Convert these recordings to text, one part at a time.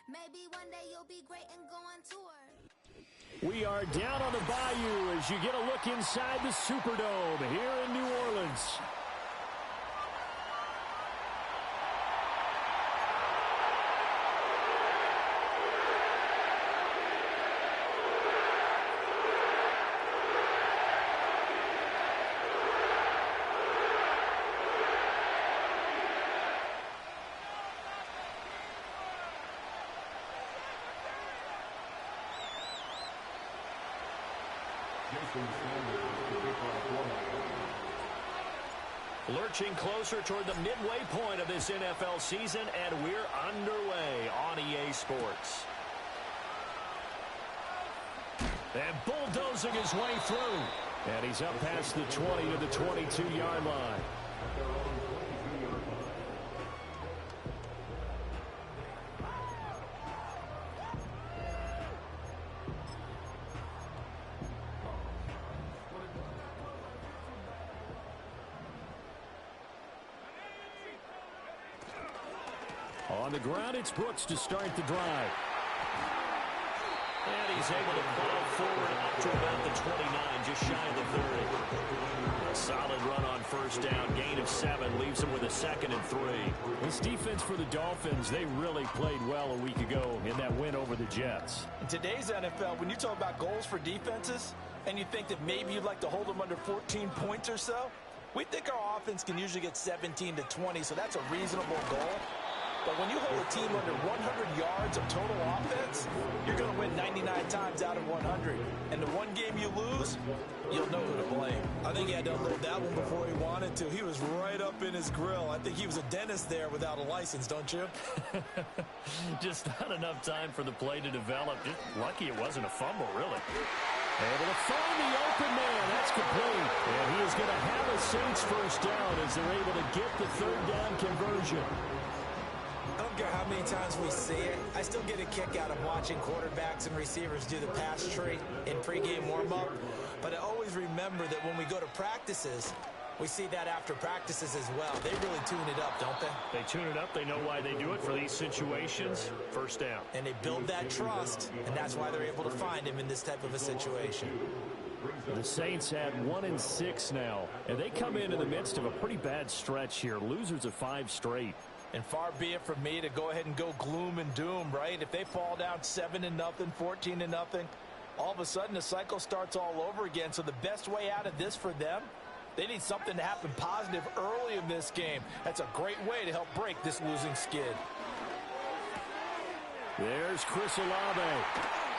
Maybe one day you'll be great and go on tour. We are down on the bayou as you get a look inside the Superdome here in New Orleans. Lurching closer toward the midway point of this NFL season, and we're underway on EA Sports. And bulldozing his way through. And he's up past the 20 to the 22-yard line. On the ground, it's Brooks to start the drive. And he's able to plow forward up to about the 29, just shy of the 30. A solid run on first down, gain of 7, leaves him with a 2nd and 3. This defense for the Dolphins, they really played well a week ago in that win over the Jets. In today's NFL, when you talk about goals for defenses, and you think that maybe you'd like to hold them under 14 points or so, we think our offense can usually get 17 to 20, so that's a reasonable goal. But when you hold a team under 100 yards of total offense, you're going to win 99 times out of 100. And the one game you lose, you'll know who to blame. I think he had to unload that one before he wanted to. He was right up in his grill. I think he was a dentist there without a license, don't you? Just not enough time for the play to develop. Just lucky it wasn't a fumble, really. Able to find the open man. That's complete. And he is going to have a Saints first down as they're able to get the 3rd down conversion. I don't care how many times we see it. I still get a kick out of watching quarterbacks and receivers do the pass tree in pregame warm-up. But I always remember that when we go to practices, we see that after practices as well. They really tune it up, don't they? They tune it up. They know why they do it for these situations. First down. And they build that trust, and that's why they're able to find him in this type of a situation. The Saints had 1-6 now, and they come in the midst of a pretty bad stretch here. Losers of 5 straight. And far be it from me to go ahead and go gloom and doom, right? If they fall down 7-0, 14-0, all of a sudden the cycle starts all over again. So the best way out of this for them, they need something to happen positive early in this game. That's a great way to help break this losing skid. There's Chris Olave.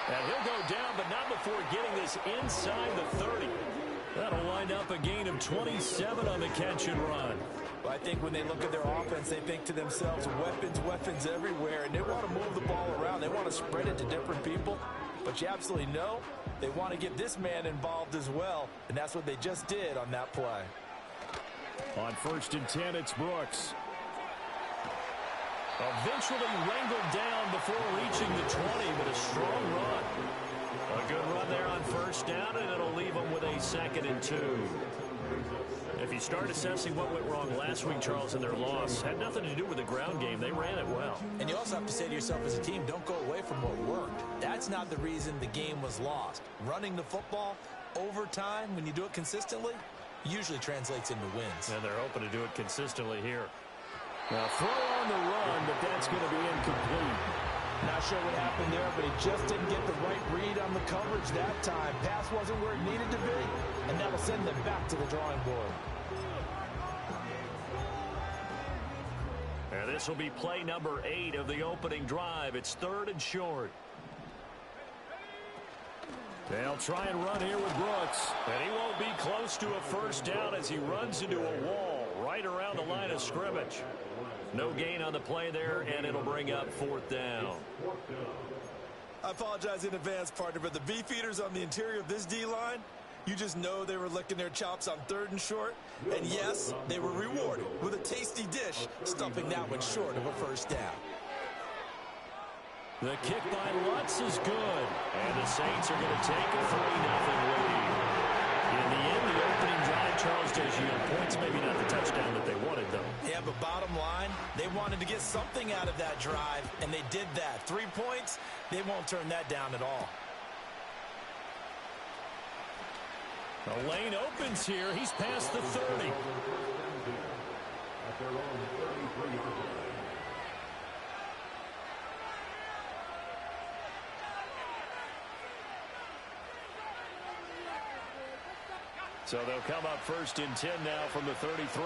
And he'll go down, but not before getting this inside the 30. That'll wind up a gain of 27 on the catch and run. Well, I think when they look at their offense, they think to themselves, weapons everywhere, and they want to move the ball around. They want to spread it to different people. But you absolutely know they want to get this man involved as well, and that's what they just did on that play. On 1st and 10, it's Brooks. Eventually wrangled down before reaching the 20, but a strong run. A good run there on first down, and it'll leave them with a 2nd and 2. If you start assessing what went wrong last week, Charles, in their loss, had nothing to do with the ground game. They ran it well. And you also have to say to yourself as a team, don't go away from what worked. That's not the reason the game was lost. Running the football over time, when you do it consistently, usually translates into wins. And they're hoping to do it consistently here. Now, throw on the run, but that's going to be incomplete. Not sure what happened there, but he just didn't get the right read on the coverage that time. Pass wasn't where it needed to be, and that'll send them back to the drawing board. And this will be play number 8 of the opening drive. It's 3rd and short. They'll try and run here with Brooks. And he won't be close to a first down as he runs into a wall right around the line of scrimmage. No gain on the play there, and it'll bring up 4th down. I apologize in advance, partner, but the beefeaters on the interior of this D-line, you just know they were licking their chops on 3rd and short. And yes, they were rewarded with a tasty dish, stuffing that one short of a first down. The kick by Lutz is good, and the Saints are going to take a 3-0 lead. In the end, the opening drive, Charles, does yield points. Maybe not the touchdown that they wanted, though. Yeah, but bottom line, they wanted to get something out of that drive, and they did that. 3 points, they won't turn that down at all. The lane opens here. He's past the 30. So they'll come up 1st and 10 now from the 33.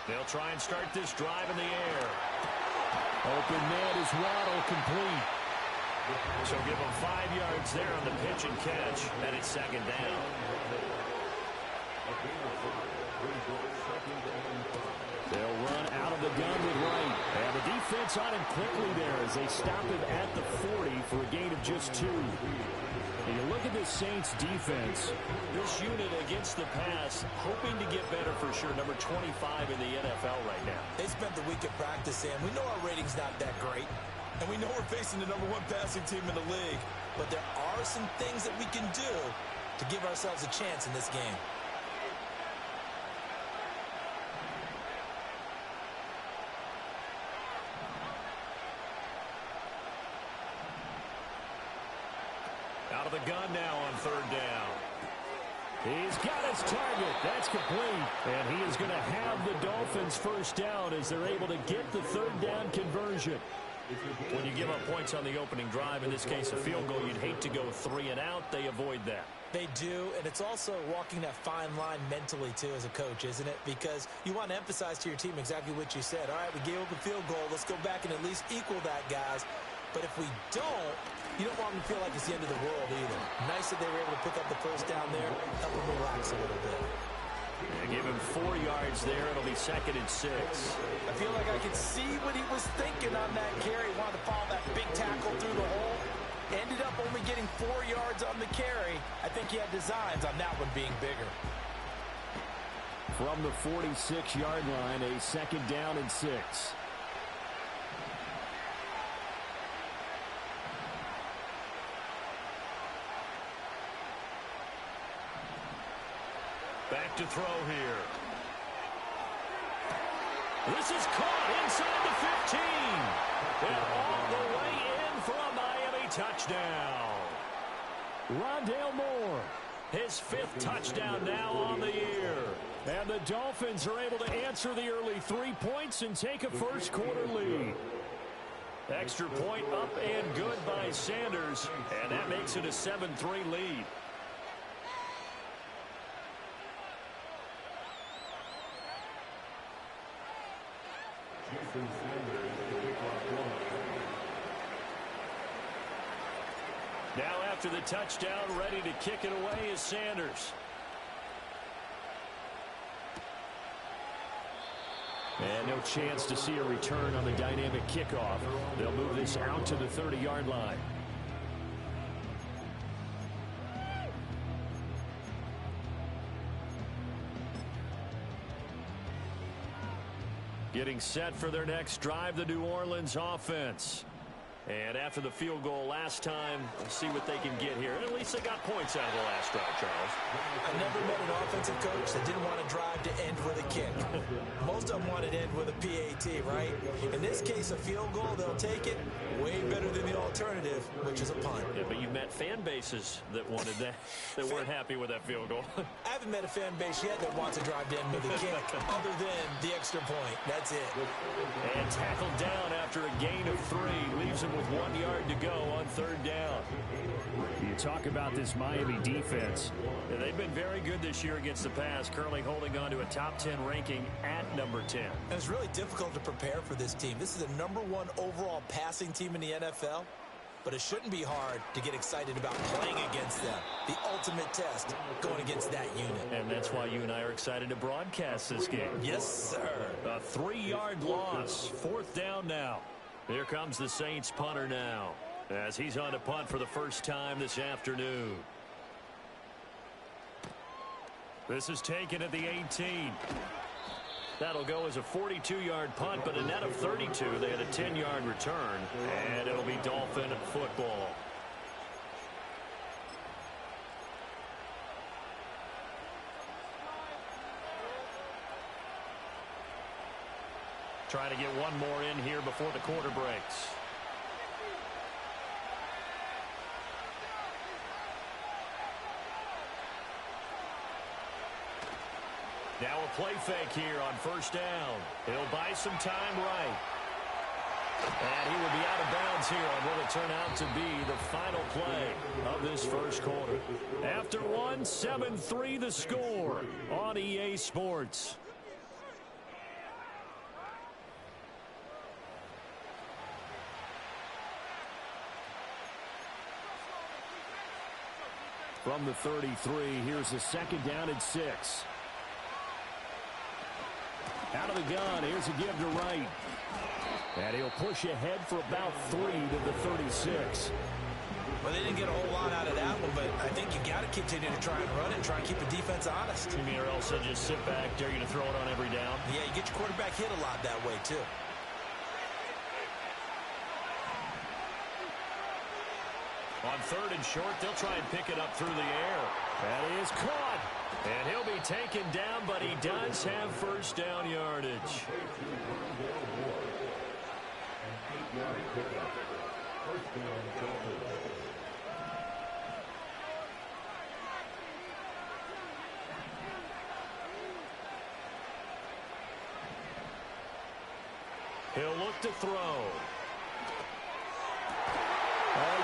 They'll try and start this drive in the air. Open man is Waddle, complete. So give them 5 yards there on the pitch and catch, and it's 2nd down. They'll run out of the gun with Wright. And the defense on him quickly there as they stop him at the 40 for a gain of just 2. And you look at this Saints defense. This unit against the pass, hoping to get better for sure. Number 25 in the NFL right now. They spent the week at practice, Sam. We know our rating's not that great. And we know we're facing the number 1 passing team in the league. But there are some things that we can do to give ourselves a chance in this game. Out of the gun now on 3rd down. He's got his target. That's complete. And he is going to have the Dolphins 1st down as they're able to get the 3rd down conversion. When you give up points on the opening drive, in this case a field goal, you'd hate to go 3 and out. They avoid that. They do, and it's also walking that fine line mentally, too, as a coach, isn't it? Because you want to emphasize to your team exactly what you said. All right, we gave up a field goal. Let's go back and at least equal that, guys. But if we don't, you don't want them to feel like it's the end of the world either. Nice that they were able to pick up the 1st down there, help them relax a little bit. They give him 4 yards there. It'll be 2nd and 6. I feel like I could see what he was thinking on that carry. He wanted to follow that big tackle through the hole. Ended up only getting 4 yards on the carry. I think he had designs on that one being bigger. From the 46-yard line, a 2nd down and 6. Back to throw here. This is caught inside the 15. And all the way in for a Miami touchdown. Rondale Moore, his 5th touchdown now on the year. And the Dolphins are able to answer the early 3 points and take a 1st quarter lead. Extra point up and good by Sanders. And that makes it a 7-3 lead. Now after the touchdown, ready to kick it away is Sanders. And no chance to see a return on the dynamic kickoff. They'll move this out to the 30-yard line. Getting set for their next drive, the New Orleans offense. And after the field goal last time, we'll see what they can get here. And at least they got points out of the last drive, Charles. I never met an offensive coach that didn't want to drive to end with a kick. Most of them want to end with a PAT, right? In this case, a field goal, they'll take it. Way better than the alternative, which is a punt. Yeah, but you've met fan bases that wanted that, that weren't happy with that field goal. I haven't met a fan base yet that wants to drive to end with a kick, other than the extra point. That's it. And tackled down after a gain of 3. Leaves him with 1 yard to go on 3rd down. You talk about this Miami defense. Yeah, they've been very good this year against the pass, currently holding on to a top 10 ranking at number 10. And it's really difficult to prepare for this team. This is the number 1 overall passing team in the NFL, but it shouldn't be hard to get excited about playing against them. The ultimate test going against that unit. And that's why you and I are excited to broadcast this game. Yes, sir. A 3-yard loss. 4th down now. Here comes the Saints punter now, as he's on to punt for the first time this afternoon. This is taken at the 18. That'll go as a 42-yard punt, but a net of 32. They had a 10-yard return, and it'll be Dolphin football. Trying to get one more in here before the quarter breaks. Now a play fake here on first down. He'll buy some time right. And he will be out of bounds here on what will turn out to be the final play of this first quarter. After one, 7-3 the score on EA Sports. From the 33, here's a second down and 6. Out of the gun, here's a give to right. And he'll push ahead for about 3 to the 36. Well, they didn't get a whole lot out of that one, but I think you got to continue to try and run it and try and keep the defense honest. You mean or else they just sit back, dare you to throw it on every down? Yeah, you get your quarterback hit a lot that way, too. On third and short, they'll try and pick it up through the air. That is caught. And he'll be taken down, but he does have first down yardage. He'll look to throw.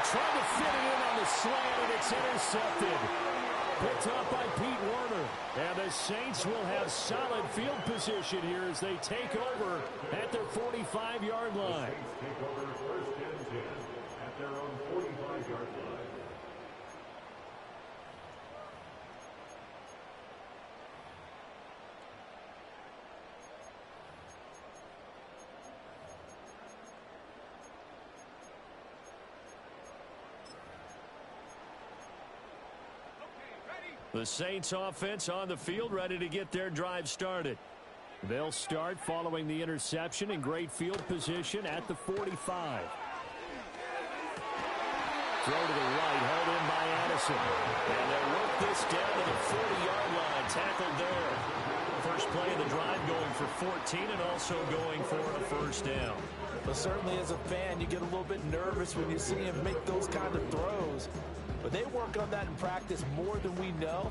Trying to fit it in on the slant, and it's intercepted. Picked up by Pete Werner. And the Saints will have solid field position here as they take over at their 45-yard line. Take over first and 10 at their own 45-yard line. The Saints offense on the field, ready to get their drive started. They'll start following the interception in great field position at the 45. Throw to the right, held in by Addison. And they'll work this down to the 40-yard line, tackled there. First play of the drive going for 14 and also going for a first down. Well, certainly as a fan, you get a little bit nervous when you see him make those kind of throws. But they work on that in practice more than we know.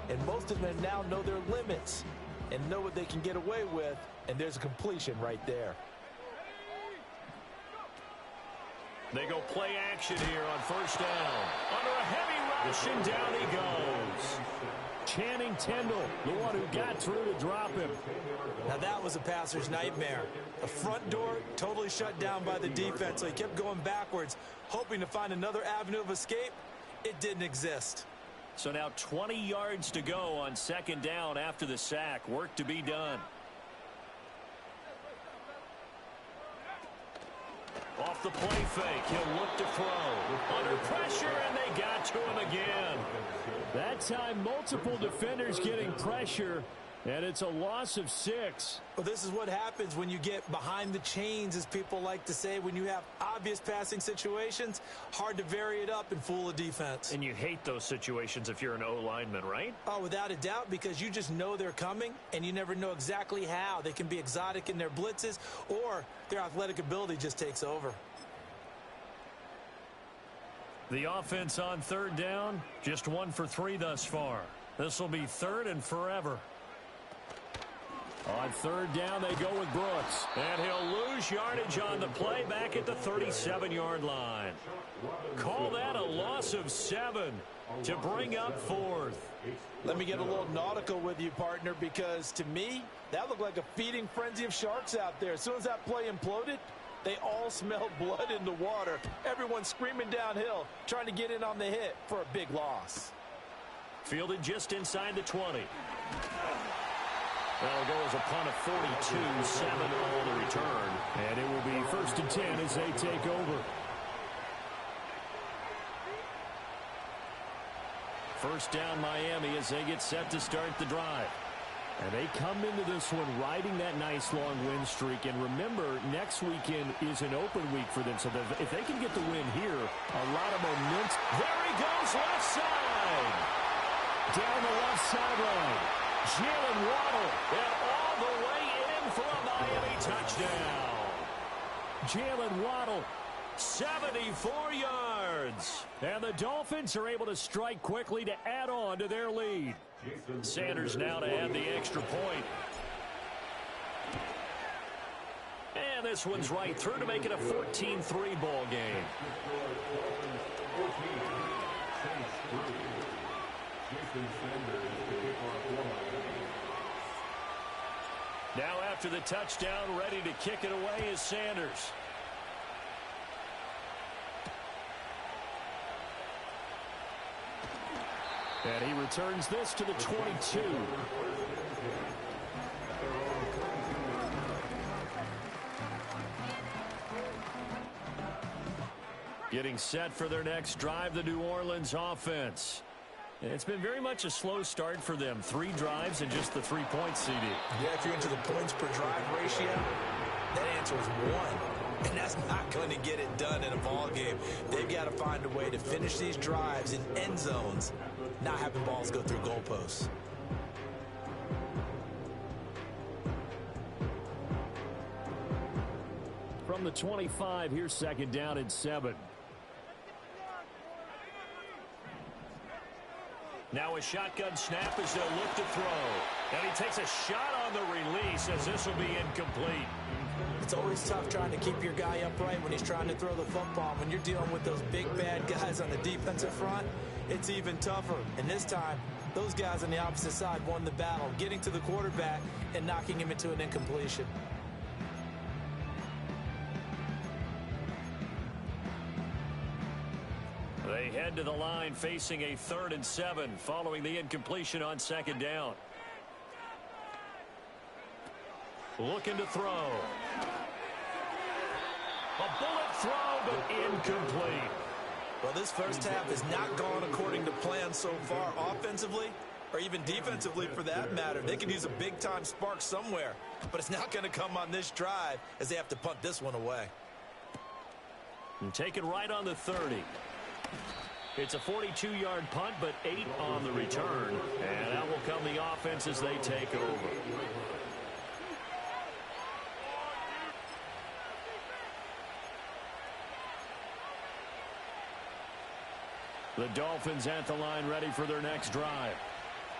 And most of them now know their limits and know what they can get away with. And there's a completion right there. They go play action here on first down. Under a heavy rush, and down he goes. Channing Tindall, the one who got through to drop him. Now that was a passer's nightmare. The front door totally shut down by the defense, so he kept going backwards, hoping to find another avenue of escape. It didn't exist. So now 20 yards to go on second down after the sack. Work to be done. Off the play fake, he'll look to throw. Under pressure, and they got to him again. That time, multiple defenders getting pressure, and it's a loss of 6. Well, this is what happens when you get behind the chains, as people like to say. When you have obvious passing situations, hard to vary it up and fool a defense. And you hate those situations if you're an O-lineman, right? Oh, without a doubt, because you just know they're coming, and you never know exactly how. They can be exotic in their blitzes, or their athletic ability just takes over. The offense on third down, just 1 for 3 thus far. This will be third and forever. On third down, they go with Brooks. And he'll lose yardage on the play back at the 37-yard line. Call that a loss of 7 to bring up fourth. Let me get a little nautical with you, partner, because to me, that looked like a feeding frenzy of sharks out there. As soon as that play imploded, they all smelled blood in the water. Everyone screaming downhill, trying to get in on the hit for a big loss. Fielded just inside the 20. That'll go as a punt of 42, 7 on the return. And it will be first and 10 as they take over. First down Miami as they get set to start the drive. And they come into this one riding that nice long win streak. And remember, next weekend is an open week for them. So if they can get the win here, a lot of momentum. There he goes, left side. Down the left sideline. Jalen Waddle. And all the way in for a Miami touchdown. Jalen Waddle, 74 yards. And the Dolphins are able to strike quickly to add on to their lead. Sanders now to add the extra point. And this one's right through to make it a 14-3 ball game. Now after the touchdown, ready to kick it away is Sanders. And he returns this to the 22. Getting set for their next drive, the New Orleans offense. It's been very much a slow start for them. 3 drives and just the 3 points, CD. Yeah, if you're into the points per drive ratio, that answer is 1. And that's not going to get it done in a ball game. They've got to find a way to finish these drives in end zones, not having balls go through goalposts. From the 25, here's second down and 7. Now a shotgun snap as they'll look to throw. And he takes a shot on the release as this will be incomplete. It's always tough trying to keep your guy upright when he's trying to throw the football. When you're dealing with those big, bad guys on the defensive front, it's even tougher. And this time, those guys on the opposite side won the battle, getting to the quarterback and knocking him into an incompletion. They head to the line facing a 3rd and 7 following the incompletion on second down. Looking to throw. A bullet throw, but incomplete. Well, this first half has not gone according to plan so far offensively, or even defensively for that matter. They can use a big-time spark somewhere, but it's not going to come on this drive as they have to punt this one away. And take it right on the 30. It's a 42-yard punt, but 8 on the return. And that will come the offense as they take over. The Dolphins at the line ready for their next drive.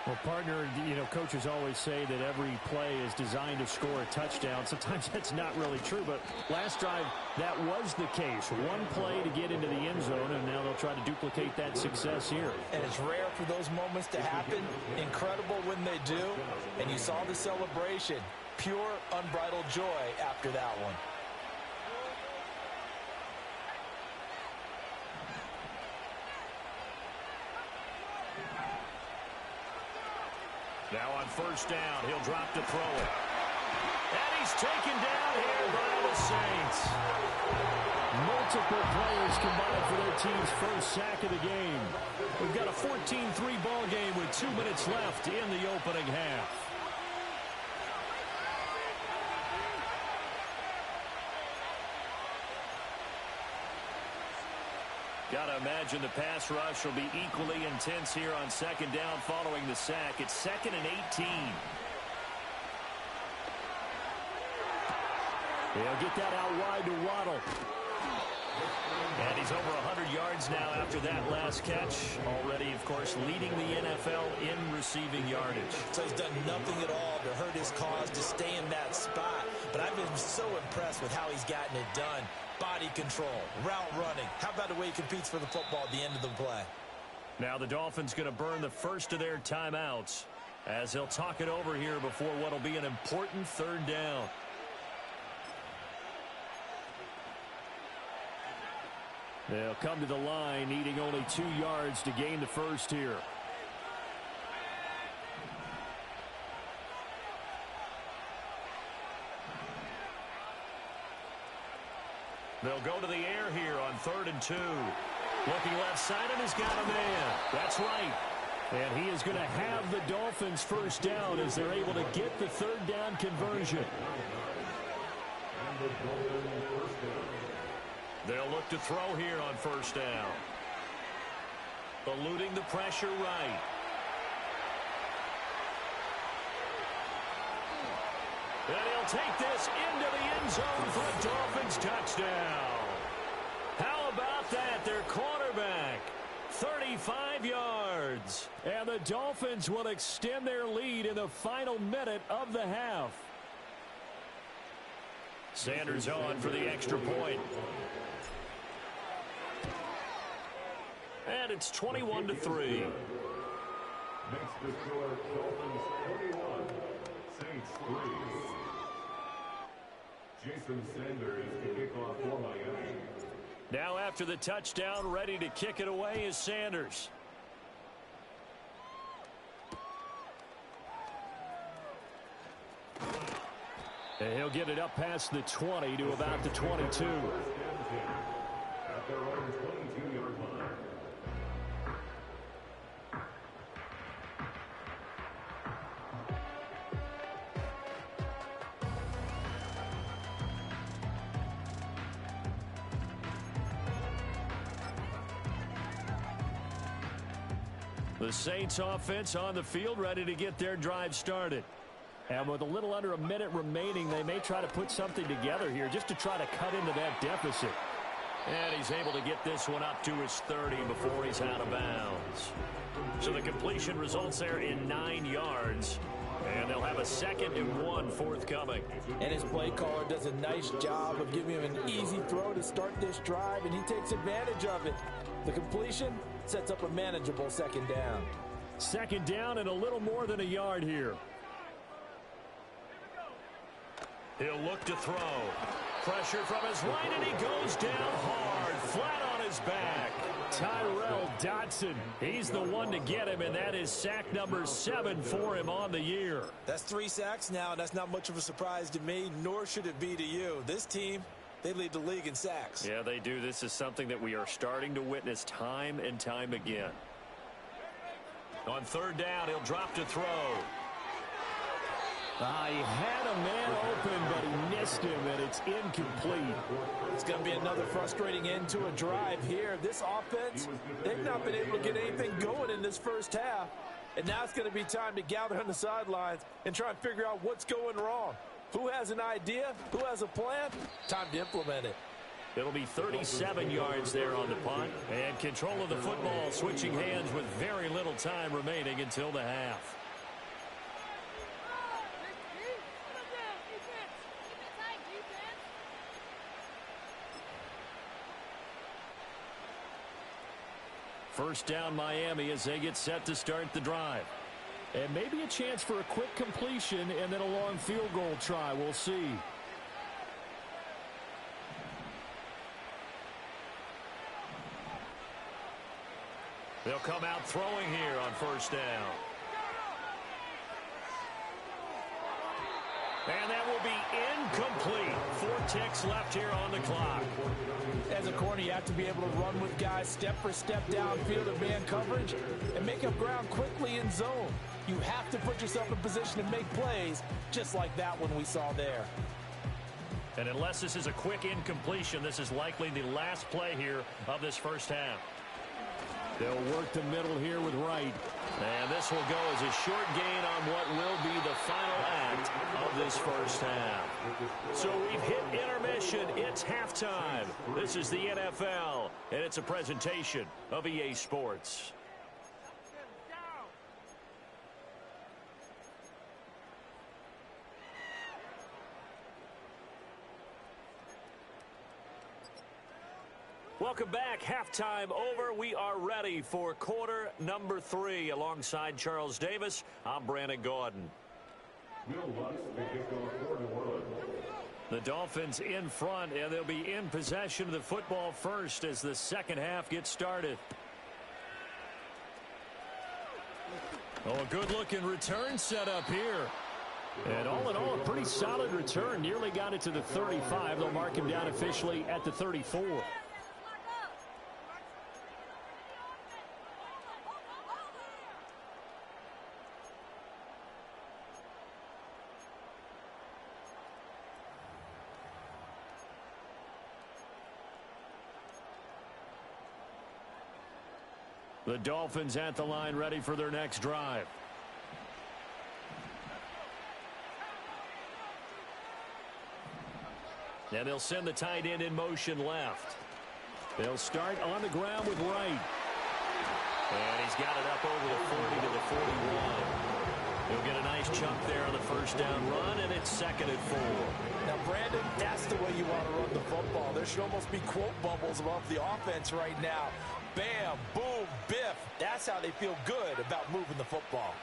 Well, partner, coaches always say that every play is designed to score a touchdown. Sometimes that's not really true, but last drive, that was the case. One play to get into the end zone, and now they'll try to duplicate that success here. And it's rare for those moments to happen. Incredible when they do. And you saw the celebration. Pure, unbridled joy after that one. Now on first down, he'll drop to throw it. And he's taken down here by the Saints. Multiple players combined for their team's first sack of the game. We've got a 14-3 ball game with 2 minutes left in the opening half. Gotta imagine the pass rush will be equally intense here on second down following the sack. It's 2nd and 18. They'll get that out wide to Waddle. And he's over 100 yards now after that last catch. Already, of course, leading the NFL in receiving yardage. So he's done nothing at all to hurt his cause, to stay in that spot. But I've been so impressed with how he's gotten it done. Body control, route running. How about the way he competes for the football at the end of the play? Now the Dolphins going to burn the first of their timeouts as they'll talk it over here before what will be an important 3rd down. They'll come to the line needing only 2 yards to gain the first here. They'll go to the air here on 3rd and 2. Looking left side, and he's got a man. That's right. And he is going to have the Dolphins first down as they're able to get the third down conversion. They'll look to throw here on first down. Eluding the pressure right. And he'll take this into the end zone for a Dolphins touchdown. How about that? Their quarterback, 35 yards. And the Dolphins will extend their lead in the final minute of the half. Sanders on for the extra point. And it's 21-3. Next to score, Dolphins 21, Saints 3. Jason Sanders to kick off for Miami. Now after the touchdown, ready to kick it away is Sanders. And he'll get it up past the 20 to about the 22. At their own 22-yard line. The Saints offense on the field ready to get their drive started. And with a little under a minute remaining, they may try to put something together here just to try to cut into that deficit. And he's able to get this one up to his 30 before he's out of bounds. So the completion results there in 9 yards. And they'll have a 2nd and 1 forthcoming. And his play caller does a nice job of giving him an easy throw to start this drive, and he takes advantage of it. The completion sets up a manageable 2nd down. 2nd down and a little more than a yard here. He'll look to throw. Pressure from his right, and he goes down hard, flat on his back. Tyrell Dodson, he's the one to get him, and that is sack number 7 for him on the year. That's 3 sacks now, and that's not much of a surprise to me, nor should it be to you. This team, they lead the league in sacks. Yeah, they do. This is something that we are starting to witness time and time again. On 3rd down, he'll drop to throw. He had a man open, but he missed him, and it's incomplete. It's going to be another frustrating end to a drive here. This offense, they've not been able to get anything going in this first half. And now it's going to be time to gather on the sidelines and try and figure out what's going wrong. Who has an idea? Who has a plan? Time to implement it. It'll be 37 yards there on the punt. And control of the football switching hands with very little time remaining until the half. First down Miami as they get set to start the drive. And maybe a chance for a quick completion and then a long field goal try. We'll see. They'll come out throwing here on first down. And that will be incomplete. 4 ticks left here on the clock. As a corner, you have to be able to run with guys step for step downfield of man coverage and make up ground quickly in zone. You have to put yourself in position to make plays just like that one we saw there. And unless this is a quick incompletion, this is likely the last play here of this first half. They'll work the middle here with Wright. And this will go as a short gain on what will be the final act of this first half. So we've hit intermission. It's halftime. This is the NFL, and it's a presentation of EA Sports. Welcome back. Halftime over. We are ready for quarter number 3. Alongside Charles Davis, I'm Brandon Gordon. The Dolphins in front, and they'll be in possession of the football first as the second half gets started. Oh, a good-looking return set up here. And all in all, a pretty solid return. Nearly got it to the 35. They'll mark him down officially at the 34. The Dolphins at the line, ready for their next drive. And they'll send the tight end in motion left. They'll start on the ground with Wright. And he's got it up over the 40 to the 41. He'll get a nice chunk there on the first down run, and it's 2nd and 4. Now, Brandon, that's the way you want to run the football. There should almost be quote bubbles above the offense right now. Bam, boom, biff. That's how they feel good about moving the football.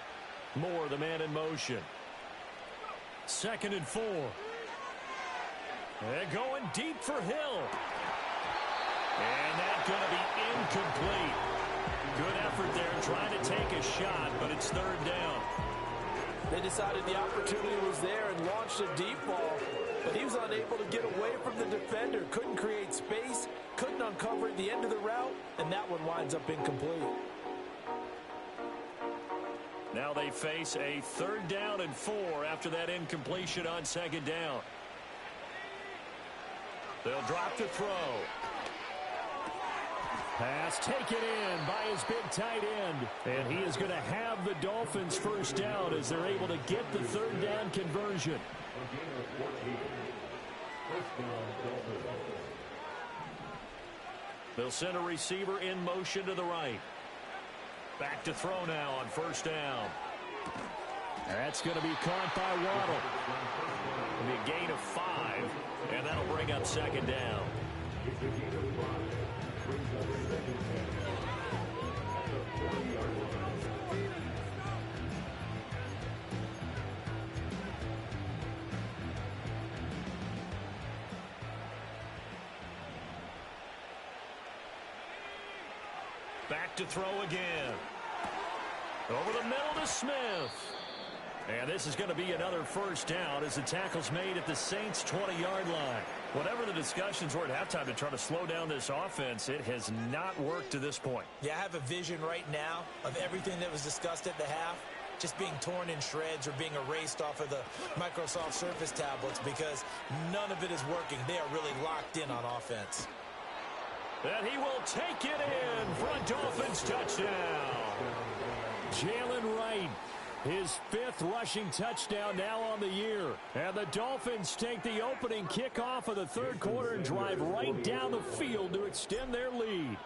Moore, the man in motion. 2nd and 4. They're going deep for Hill. And that's going to be incomplete. Good effort there trying to take a shot, but it's 3rd down. They decided the opportunity was there and launched a deep ball, but he was unable to get away from the defender. Couldn't create space, couldn't uncover at the end of the route, and that one winds up incomplete. Now they face a 3rd down and 4 after that incompletion on 2nd down. They'll drop to throw. Pass taken in by his big tight end. And he is going to have the Dolphins first down as they're able to get the 3rd down conversion. They'll send a receiver in motion to the right. Back to throw now on 1st down. That's going to be caught by Waddle. It'll be a gain of 5, and that'll bring up 2nd down. Back to throw again. Over the middle to Smith. And this is going to be another first down as the tackle's made at the Saints' 20-yard line. Whatever the discussions were at halftime to try to slow down this offense, it has not worked to this point. Yeah, I have a vision right now of everything that was discussed at the half just being torn in shreds or being erased off of the Microsoft Surface tablets because none of it is working. They are really locked in on offense. And he will take it in for a Dolphins touchdown. Jalen Wright, his 5th rushing touchdown now on the year. And the Dolphins take the opening kickoff of the 3rd quarter and drive right down the field to extend their lead.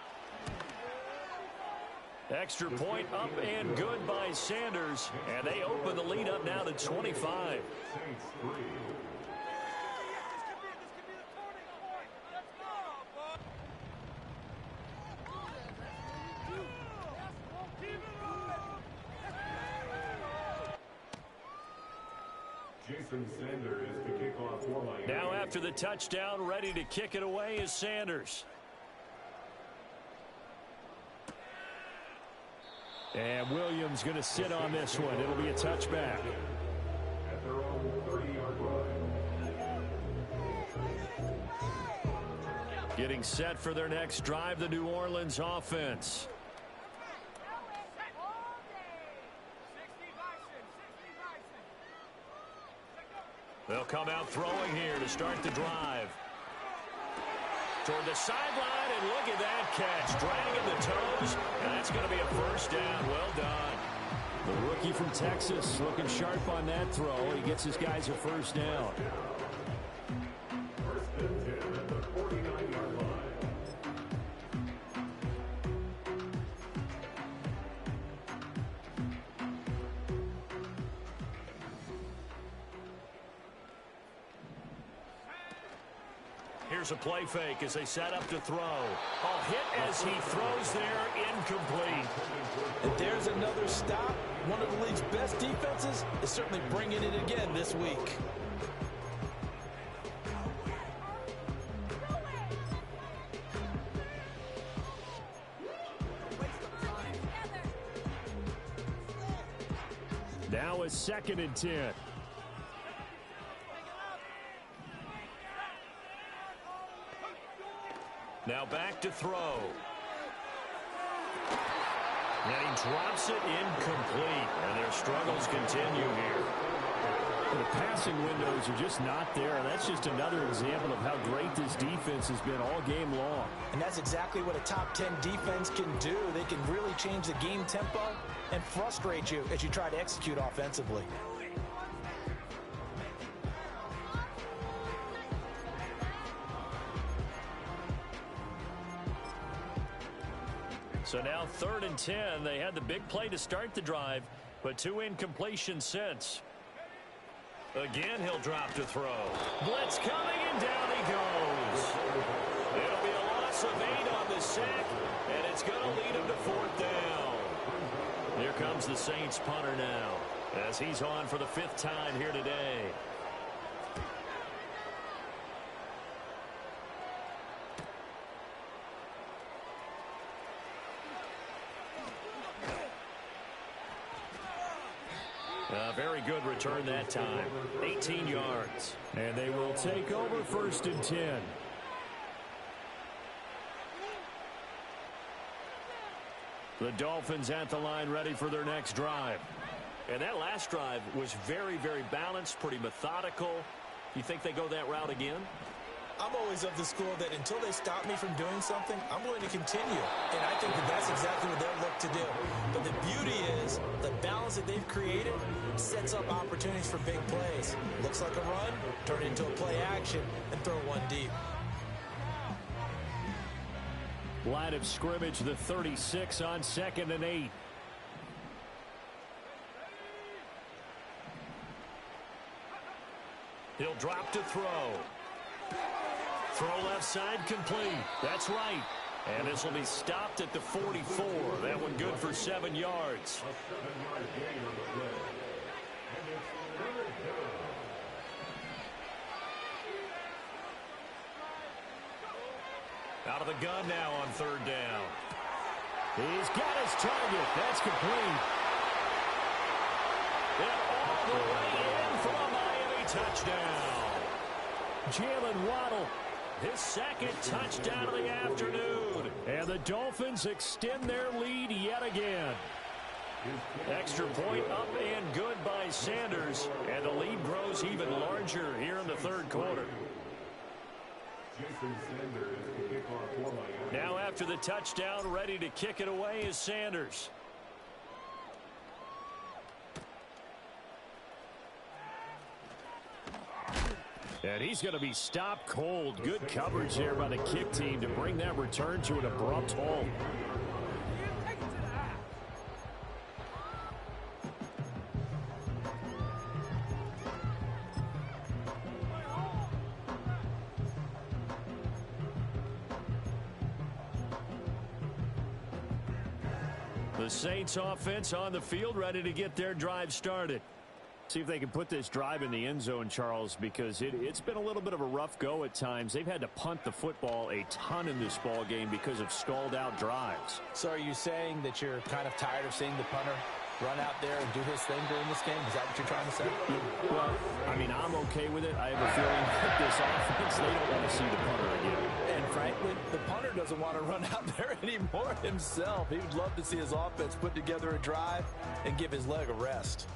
Extra point up and good by Sanders. And they open the lead up now to 25. Sanders to kick off for Miami. Now after the touchdown, ready to kick it away is Sanders. And Williams going to sit on this one. It'll be a touchback. At their own 30-yard line. Getting set for their next drive, the New Orleans offense. They'll come out throwing here to start the drive. Toward the sideline, and look at that catch. Dragging the toes, and that's going to be a first down. Well done. The rookie from Texas looking sharp on that throw. He gets his guys a first down. First and 10 at the 49-yard line. Here's a play fake as they set up to throw. A hit as he throws there, incomplete. And there's another stop. One of the league's best defenses is certainly bringing it again this week. Now a 2nd and 10. Now back to throw. And he drops it incomplete. And their struggles continue here. The passing windows are just not there. That's just another example of how great this defense has been all game long. And that's exactly what a top 10 defense can do. They can really change the game tempo and frustrate you as you try to execute offensively. So now 3rd and 10. They had the big play to start the drive, but 2 incompletions since. Again, he'll drop to throw. Blitz coming, and down he goes. It'll be a loss of 8 on the sack, and it's going to lead him to 4th down. Here comes the Saints punter now, as he's on for the 5th time here today. A very good return that time. 18 yards. And they will take over 1st and 10. The Dolphins at the line, ready for their next drive. And that last drive was very, very balanced, pretty methodical. You think they go that route again? I'm always of the school that until they stop me from doing something, I'm going to continue. And I think that that's exactly what they'll look to do. But the beauty is the balance that they've created sets up opportunities for big plays. Looks like a run, turn it into a play action, and throw one deep. Line of scrimmage, the 36 on 2nd and 8. He'll drop to throw. Throw left side complete. That's right. And this will be stopped at the 44. That one good for 7 yards. Out of the gun now on 3rd down. He's got his target. That's complete. And all the way in for a Miami touchdown. Jalen Waddle. His 2nd touchdown of the afternoon. And the Dolphins extend their lead yet again. Extra point up and good by Sanders. And the lead grows even larger here in the 3rd quarter. Now after the touchdown, ready to kick it away is Sanders. And he's going to be stopped cold. Good coverage there by the kick team to bring that return to an abrupt halt. The Saints offense on the field, ready to get their drive started. See if they can put this drive in the end zone, Charles, because it's been a little bit of a rough go at times. They've had to punt the football a ton in this ball game because of stalled out drives. So are you saying that you're kind of tired of seeing the punter run out there and do his thing during this game? Is that what you're trying to say? Well, I mean, I'm okay with it. I have a feeling that this offense, they don't want to see the punter again. And frankly, the punter doesn't want to run out there anymore himself. He would love to see his offense put together a drive and give his leg a rest.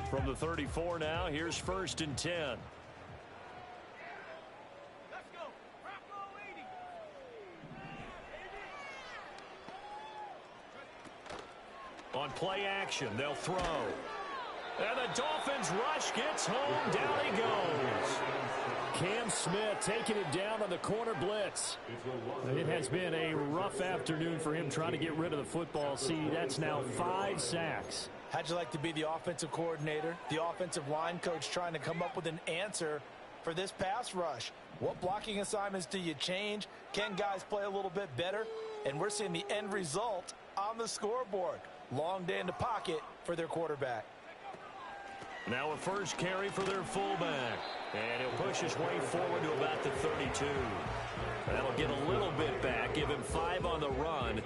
From the 34 now, here's 1st and 10. On play action, they'll throw. And the Dolphins rush gets home. Down he goes. Cam Smith taking it down on the corner blitz. It has been a rough afternoon for him trying to get rid of the football. See, that's now 5 sacks. How'd you like to be the offensive coordinator, the offensive line coach trying to come up with an answer for this pass rush? What blocking assignments do you change? Can guys play a little bit better? And we're seeing the end result on the scoreboard. Long day in the pocket for their quarterback. Now a first carry for their fullback. And he'll push his way forward to about the 32. That'll get a little bit back, give him 5 on the run,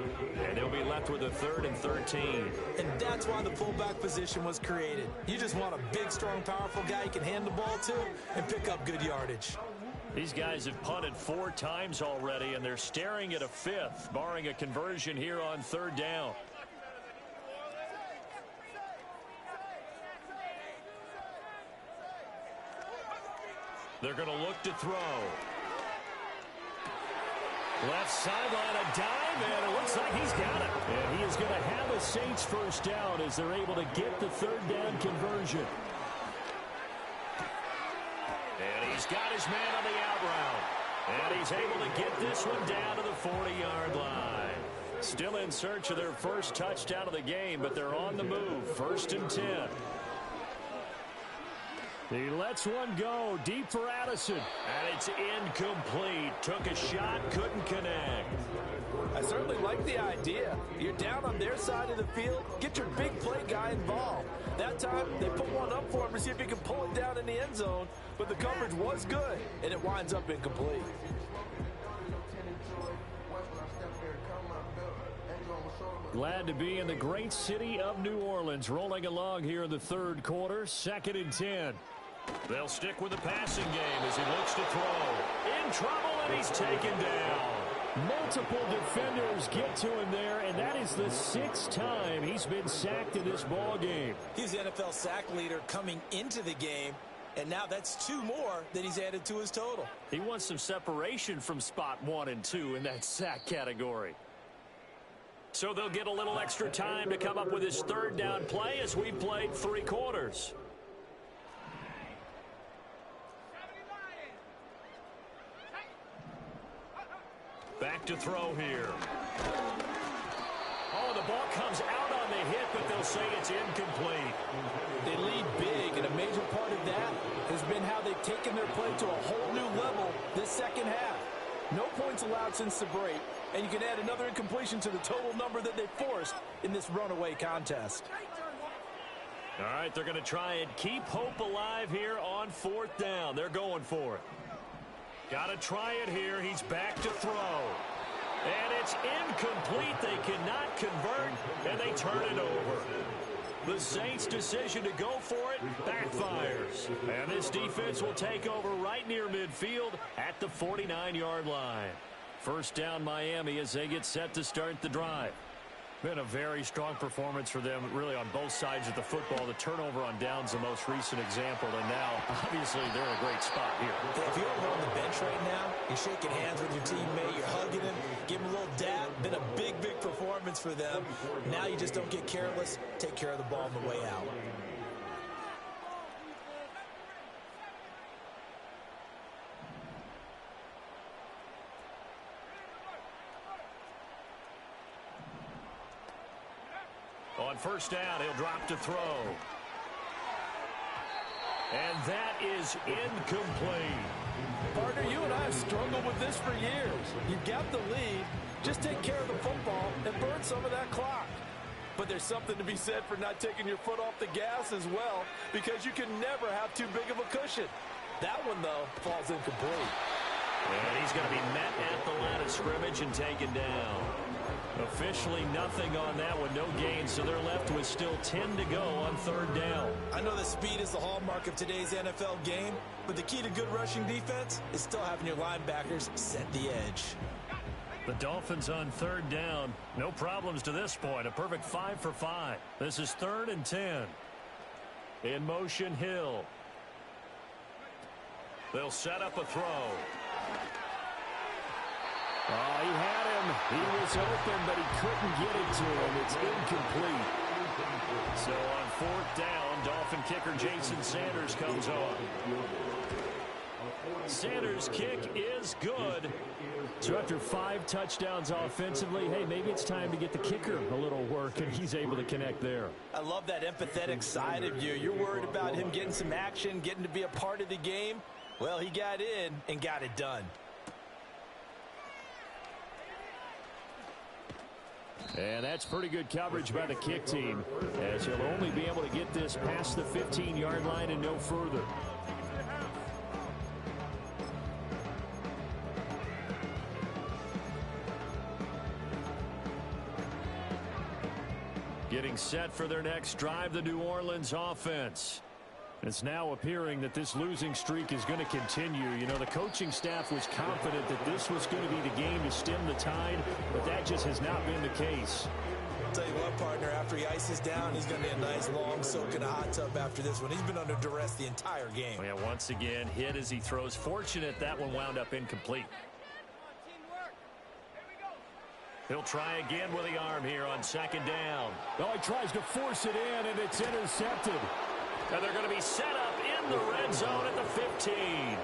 and he'll be left with a 3rd and 13. And that's why the fullback position was created. You just want a big, strong, powerful guy you can hand the ball to and pick up good yardage. These guys have punted 4 times already, and they're staring at a 5th, barring a conversion here on 3rd down. They're going to look to throw. Left sideline, a dive, and it looks like he's got it. And he is going to have a Saints first down as they're able to get the third down conversion. And he's got his man on the out route. And he's able to get this one down to the 40-yard line. Still in search of their first touchdown of the game, but they're on the move. 1st and 10. He lets one go deep for Addison. And it's incomplete. Took a shot, couldn't connect. I certainly like the idea. You're down on their side of the field. Get your big play guy involved. That time, they put one up for him to see if he can pull it down in the end zone. But the coverage was good, and it winds up incomplete. Glad to be in the great city of New Orleans. Rolling along here in the third quarter. 2nd and 10. They'll stick with the passing game as he looks to throw. In trouble, and he's taken down. Multiple defenders get to him there, and that is the 6th time he's been sacked in this ball game. He's the NFL sack leader coming into the game, and now that's 2 more that he's added to his total. He wants some separation from spot 1 and 2 in that sack category. So they'll get a little extra time to come up with his third down play as we played 3 quarters. Back to throw here. Oh, the ball comes out on the hit, but they'll say it's incomplete. They lead big, and a major part of that has been how they've taken their play to a whole new level this second half. No points allowed since the break, and you can add another incompletion to the total number that they forced in this runaway contest. All right, they're going to try and keep hope alive here on 4th down. They're going for it. Got to try it here. He's back to throw. And it's incomplete. They cannot convert, and they turn it over. The Saints' decision to go for it backfires. And this defense will take over right near midfield at the 49-yard line. First down Miami as they get set to start the drive. Been a very strong performance for them, really, on both sides of the football. The turnover on downs the most recent example, and now, obviously, they're in a great spot here. If you're over on the bench right now, you're shaking hands with your teammate, you're hugging him, give him a little dab. Been a big, big performance for them. Now you just don't get careless. Take care of the ball on the way out. On first down, he'll drop to throw. And that is incomplete. Partner, you and I have struggled with this for years. You've got the lead. Just take care of the football and burn some of that clock. But there's something to be said for not taking your foot off the gas as well, because you can never have too big of a cushion. That one, though, falls incomplete. And he's going to be met at the line of scrimmage and taken down. Officially nothing on that one, no gain, so they're left with still 10 to go on 3rd down. I know that speed is the hallmark of today's NFL game, but the key to good rushing defense is still having your linebackers set the edge. The Dolphins on 3rd down, no problems to this point, a perfect 5 for 5. This is 3rd and 10. In motion, Hill. They'll set up a throw. Oh, he had him. He was open, but he couldn't get it to him. It's incomplete. So on 4th down, Dolphin kicker Jason Sanders comes on. Sanders' kick is good. So after 5 touchdowns offensively, hey, maybe it's time to get the kicker a little work, and he's able to connect there. I love that empathetic side of you. You're worried about him getting some action, getting to be a part of the game. Well, he got in and got it done. And that's pretty good coverage by the kick team, as he'll only be able to get this past the 15-yard line and no further. Getting set for their next drive, the New Orleans offense. It's now appearing that this losing streak is going to continue. You know, the coaching staff was confident that this was going to be the game to stem the tide, but that just has not been the case. I'll tell you what, partner, after he ices down, he's going to need a nice long soak in a hot tub after this one. He's been under duress the entire game. Well, yeah, once again, hit as he throws. Fortunate that one wound up incomplete. He'll try again with the arm here on second down. Oh, he tries to force it in, and it's intercepted. And they're going to be set up in the red zone at the 15.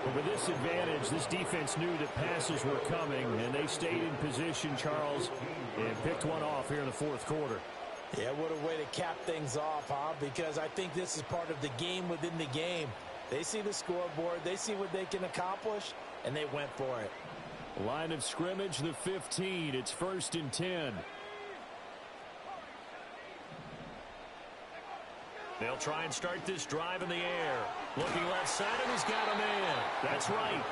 But with this advantage, this defense knew that passes were coming, and they stayed in position, Charles, and picked one off here in the fourth quarter. Yeah, what a way to cap things off, huh? Because I think this is part of the game within the game. They see the scoreboard, they see what they can accomplish, and they went for it. Line of scrimmage, the 15. It's 1st and 10. They'll try and start this drive in the air. Looking left side, and he's got a man. That's right.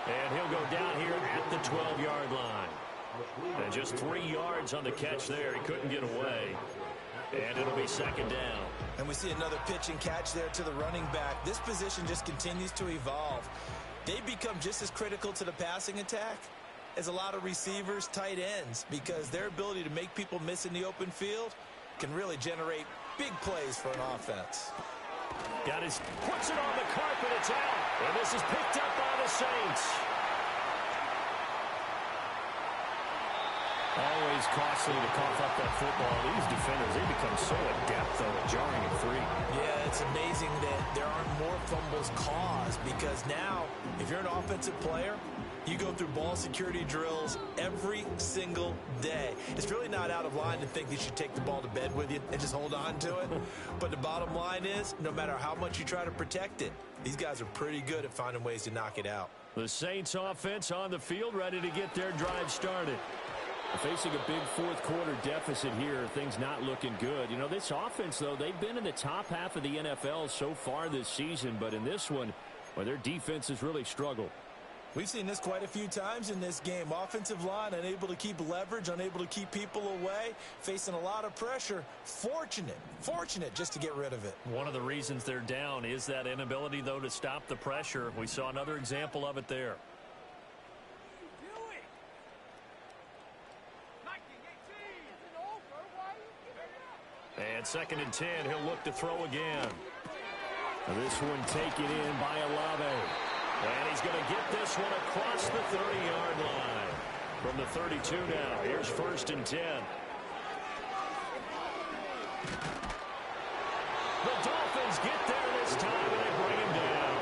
And he'll go down here at the 12-yard line. And just 3 yards on the catch there. He couldn't get away. And it'll be second down. And we see another pitch and catch there to the running back. This position just continues to evolve. They become just as critical to the passing attack as a lot of receivers, tight ends, because their ability to make people miss in the open field can really generate big plays for an offense. Puts it on the carpet, it's out. And this is picked up by the Saints. Always costly to cough up that football. These defenders, they become so adept, though, at jarring a free. Yeah, it's amazing that there aren't more fumbles caused, because now, if you're an offensive player, you go through ball security drills every single day. It's really not out of line to think you should take the ball to bed with you and just hold on to it. But the bottom line is, no matter how much you try to protect it, these guys are pretty good at finding ways to knock it out. The Saints offense on the field, ready to get their drive started. Facing a big fourth quarter deficit here, things not looking good. You know, this offense, though, they've been in the top half of the NFL so far this season, but in this one, well, their defense has really struggled. We've seen this quite a few times in this game. Offensive line unable to keep leverage, unable to keep people away, facing a lot of pressure. Fortunate just to get rid of it. One of the reasons they're down is that inability, though, to stop the pressure. We saw another example of it there. And 2nd and 10, he'll look to throw again. This one taken in by Olave. And he's going to get this one across the 30-yard line. From the 32 now, here's 1st and 10. The Dolphins get there this time, and they bring him down.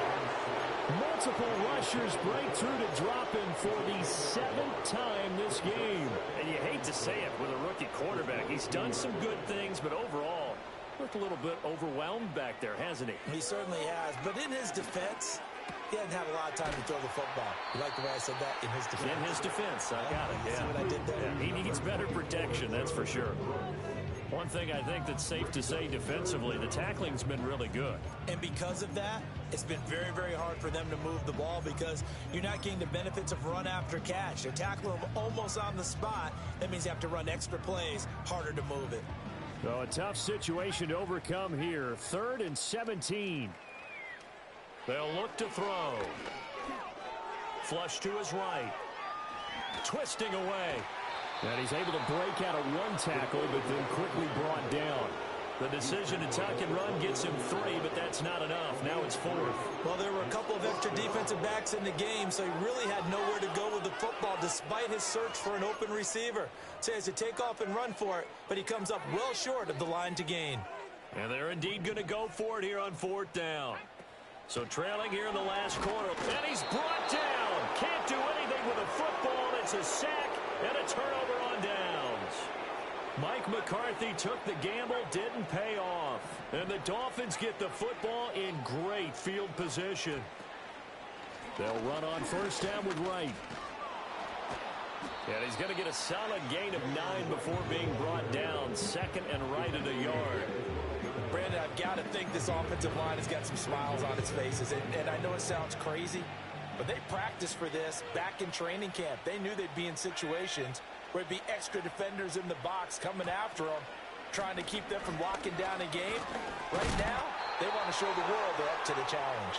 Multiple rushers break through to drop him for the 7th time this game. And you hate to say it with a rookie quarterback. He's done some good things, but overall, looked a little bit overwhelmed back there, hasn't he? He certainly has. But in his defense, he hasn't had a lot of time to throw the football. You like the way I said that? In his defense. In his defense, I got it. Yeah. See what I did there? Yeah, he needs better protection, that's for sure. One thing I think that's safe to say defensively, the tackling's been really good. And because of that, it's been very, very hard for them to move the ball because you're not getting the benefits of run after catch. They're tackling them almost on the spot. That means you have to run extra plays, harder to move it. So a tough situation to overcome here. 3rd and 17. They'll look to throw. Flush to his right. Twisting away. And he's able to break out of one tackle, but then quickly brought down. The decision to tuck and run gets him 3, but that's not enough. Now it's 4th. Well, there were a couple of extra defensive backs in the game, so he really had nowhere to go with the football despite his search for an open receiver. So he has to take off and run for it, but he comes up well short of the line to gain. And they're indeed going to go for it here on 4th down. So trailing here in the last quarter. And he's brought down. Can't do anything with a football. It's a sack and a turnover on downs. Mike McCarthy took the gamble, didn't pay off. And the Dolphins get the football in great field position. They'll run on 1st down with Wright. And he's going to get a solid gain of 9 before being brought down. 2nd and right at a yard. Brandon, I've got to think this offensive line has got some smiles on its faces. And I know it sounds crazy, but they practiced for this back in training camp. They knew they'd be in situations where it'd be extra defenders in the box coming after them, trying to keep them from locking down a game. Right now, They want to show the world they're up to the challenge.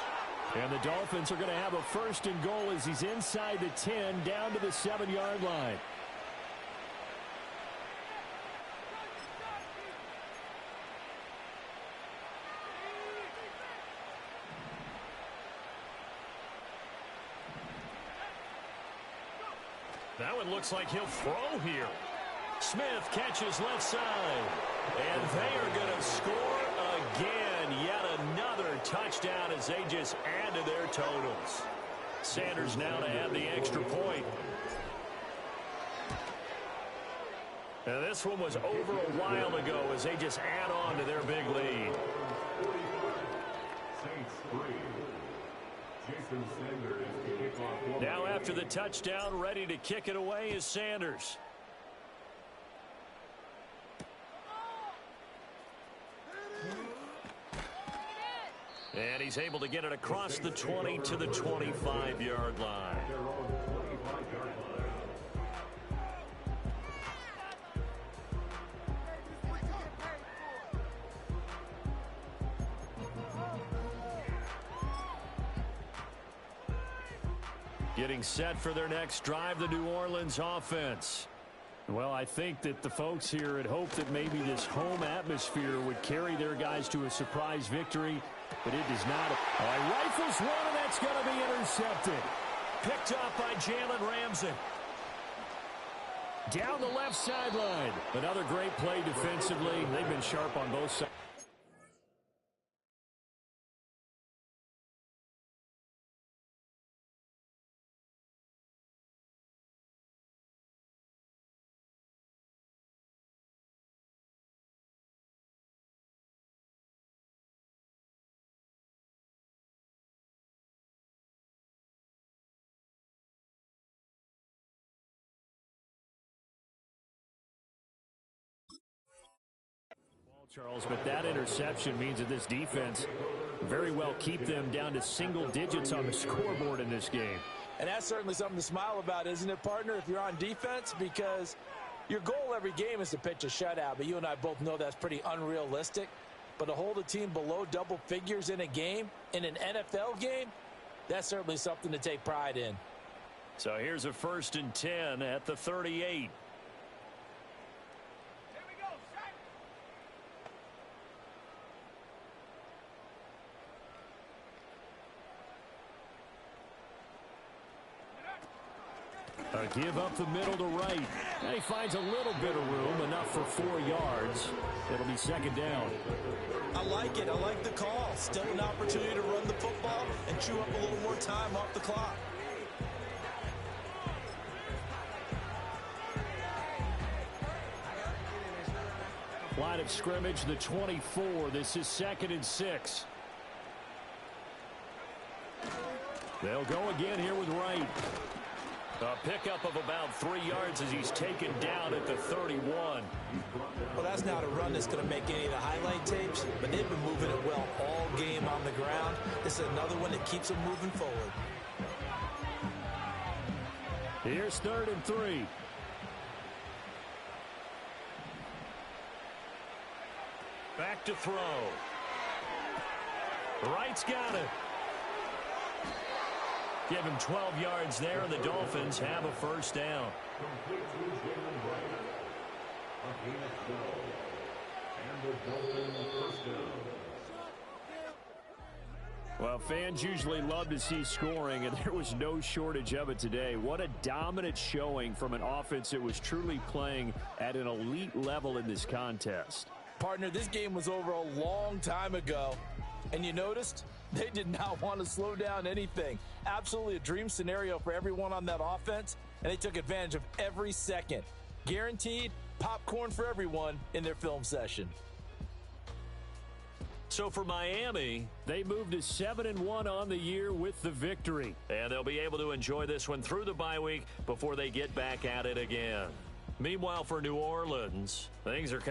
And the Dolphins are going to have a 1st and goal as he's inside the 10, down to the 7-yard line. That one looks like he'll throw here. Smith catches left side. And they are going to score again. Yet another touchdown as they just add to their totals. Sanders now to add the extra point. And this one was over a while ago as they just add on to their big lead. Saints 3. Jason Sanders to kick off. Now after the touchdown, ready to kick it away is Sanders. And he's able to get it across the 20 to the 25-yard line. Getting set for their next drive, the New Orleans offense. Well, I think that the folks here had hoped that maybe this home atmosphere would carry their guys to a surprise victory, but it does not. Rifles one, and that's going to be intercepted. Picked up by Jalen Ramsey. Down the left sideline. Another great play defensively. They've been sharp on both sides. Charles, but that interception means that this defense very well keep them down to single digits on the scoreboard in this game. And that's certainly something to smile about, isn't it, partner, if you're on defense? Because your goal every game is to pitch a shutout, but you and I both know that's pretty unrealistic. But to hold a team below double figures in a game, in an NFL game, that's certainly something to take pride in. So here's a 1st and 10 at the 38. A give up the middle to right. And he finds a little bit of room, enough for 4 yards. It'll be 2nd down. I like it. I like the call. Still an opportunity to run the football and chew up a little more time off the clock. Line of scrimmage, the 24. This is 2nd and 6. They'll go again here with Wright. A pickup of about 3 yards as he's taken down at the 31. Well, that's not a run that's going to make any of the highlight tapes, but they've been moving it well all game on the ground. This is another one that keeps them moving forward. Here's 3rd and 3. Back to throw. Wright's got it. Give him 12 yards there, and the Dolphins have a 1st down. Well, fans usually love to see scoring, and there was no shortage of it today. What a dominant showing from an offense that was truly playing at an elite level in this contest. Partner, this game was over a long time ago, and you noticed they did not want to slow down anything. Absolutely a dream scenario for everyone on that offense, and they took advantage of every second. Guaranteed popcorn for everyone in their film session. So for Miami, they moved to 7-1 on the year with the victory. And they'll be able to enjoy this one through the bye week before they get back at it again. Meanwhile, for New Orleans, things are kind of